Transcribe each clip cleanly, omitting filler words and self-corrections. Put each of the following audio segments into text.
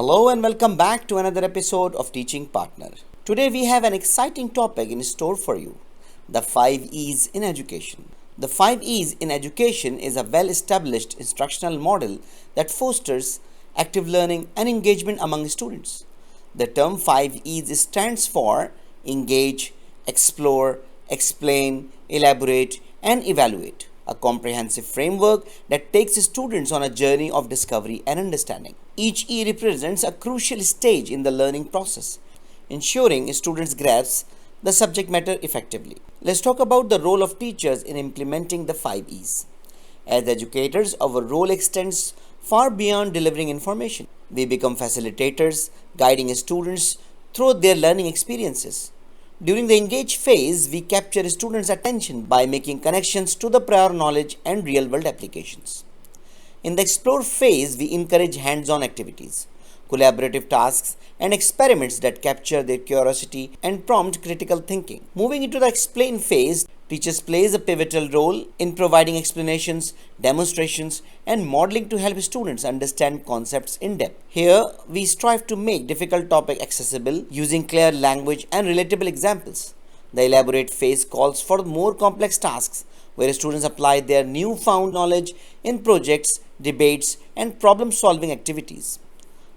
Hello and welcome back to another episode of Teaching Partner. Today we have an exciting topic in store for you, the 5 E's in education. The 5 E's in education is a well-established instructional model that fosters active learning and engagement among students. The term 5 E's stands for engage, explore, explain, elaborate, and evaluate, a comprehensive framework that takes students on a journey of discovery and understanding. Each E represents a crucial stage in the learning process, ensuring students grasp the subject matter effectively. Let's talk about the role of teachers in implementing the 5 E's. As educators, our role extends far beyond delivering information. We become facilitators, guiding students through their learning experiences. During the engage phase, we capture students' attention by making connections to the prior knowledge and real-world applications. In the explore phase, we encourage hands-on activities, collaborative tasks, and experiments that capture their curiosity and prompt critical thinking. Moving into the explain phase, teachers plays a pivotal role in providing explanations, demonstrations, and modeling to help students understand concepts in depth. Here, we strive to make difficult topics accessible using clear language and relatable examples. The elaborate phase calls for more complex tasks where students apply their newfound knowledge in projects, debates, and problem-solving activities.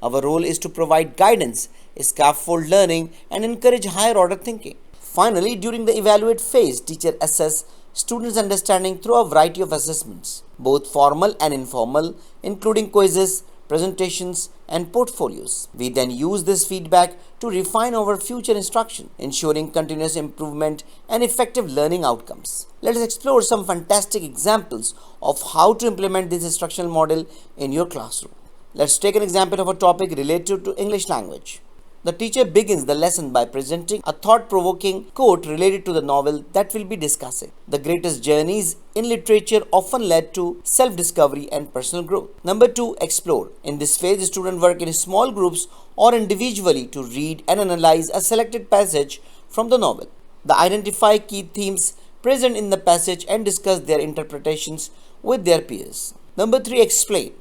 Our role is to provide guidance, scaffold learning, and encourage higher-order thinking. Finally, during the evaluate phase, teachers assess students' understanding through a variety of assessments, both formal and informal, including quizzes, presentations, and portfolios. We then use this feedback to refine our future instruction, ensuring continuous improvement and effective learning outcomes. Let us explore some fantastic examples of how to implement this instructional model in your classroom. Let's take an example of a topic related to English language. The teacher begins the lesson by presenting a thought-provoking quote related to the novel that we'll be discussing. The greatest journeys in literature often led to self-discovery and personal growth. Number 2, explore. In this phase, students work in small groups or individually to read and analyze a selected passage from the novel. They identify key themes present in the passage and discuss their interpretations with their peers. Number 3, explain.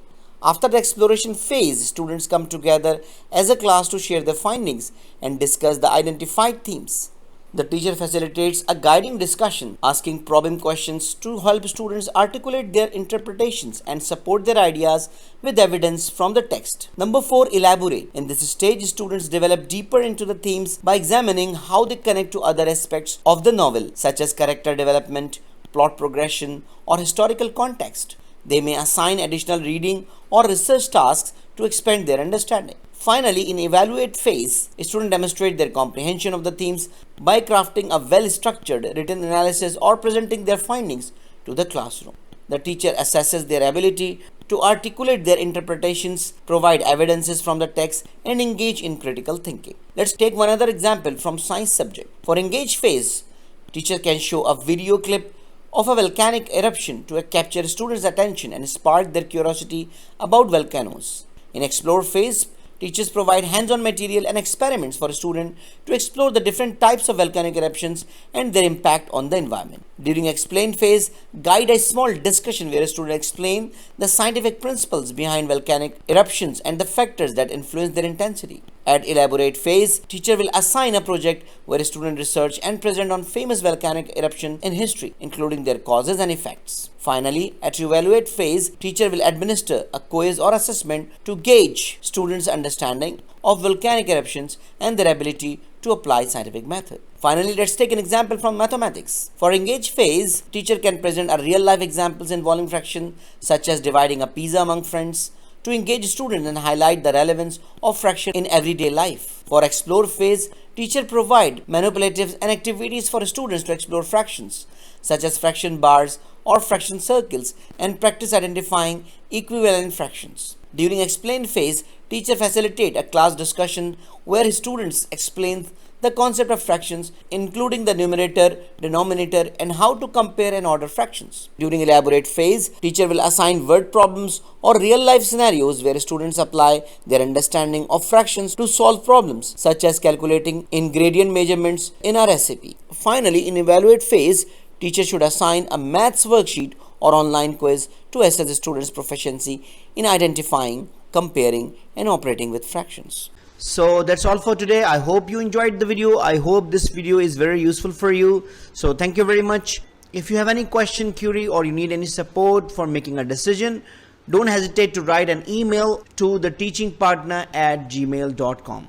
After the exploration phase, students come together as a class to share their findings and discuss the identified themes. The teacher facilitates a guiding discussion, asking probing questions to help students articulate their interpretations and support their ideas with evidence from the text. Number 4, elaborate. In this stage, students develop deeper into the themes by examining how they connect to other aspects of the novel, such as character development, plot progression, or historical context. They may assign additional reading or research tasks to expand their understanding. Finally, in evaluate phase, students demonstrate their comprehension of the themes by crafting a well-structured written analysis or presenting their findings to the classroom. The teacher assesses their ability to articulate their interpretations, provide evidences from the text, and engage in critical thinking. Let's take one other example from science subject. For engage phase, teacher can show a video clip of a volcanic eruption to capture students' attention and spark their curiosity about volcanoes. In explore phase, teachers provide hands-on material and experiments for students to explore the different types of volcanic eruptions and their impact on the environment. During explain phase, guide a small discussion where students explain the scientific principles behind volcanic eruptions and the factors that influence their intensity. At elaborate phase, teacher will assign a project where students research and present on famous volcanic eruption in history, including their causes and effects. Finally, at evaluate phase, teacher will administer a quiz or assessment to gauge students' understanding of volcanic eruptions and their ability to apply scientific method. Finally, let's take an example from mathematics. For engage phase, teacher can present a real-life examples involving fraction, such as dividing a pizza among friends, to engage students and highlight the relevance of fraction in everyday life. For explore phase, teacher provide manipulatives and activities for students to explore fractions, such as fraction bars or fraction circles, and practice identifying equivalent fractions. During explain phase, teacher facilitate a class discussion where students explain the concept of fractions, including the numerator, denominator, and how to compare and order fractions. During elaborate phase, teacher will assign word problems or real-life scenarios where students apply their understanding of fractions to solve problems, such as calculating ingredient measurements in a recipe. Finally, in evaluate phase, teacher should assign a maths worksheet or online quiz to assess the students' proficiency in identifying comparing, and operating with fractions. So that's all for today. I hope you enjoyed the video. I hope this video is very useful for you. So thank you very much. If you have any question, query, or you need any support for making a decision, don't hesitate to write an email to theteachingpartner@gmail.com.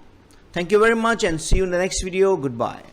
Thank you very much and see you in the next video. Goodbye.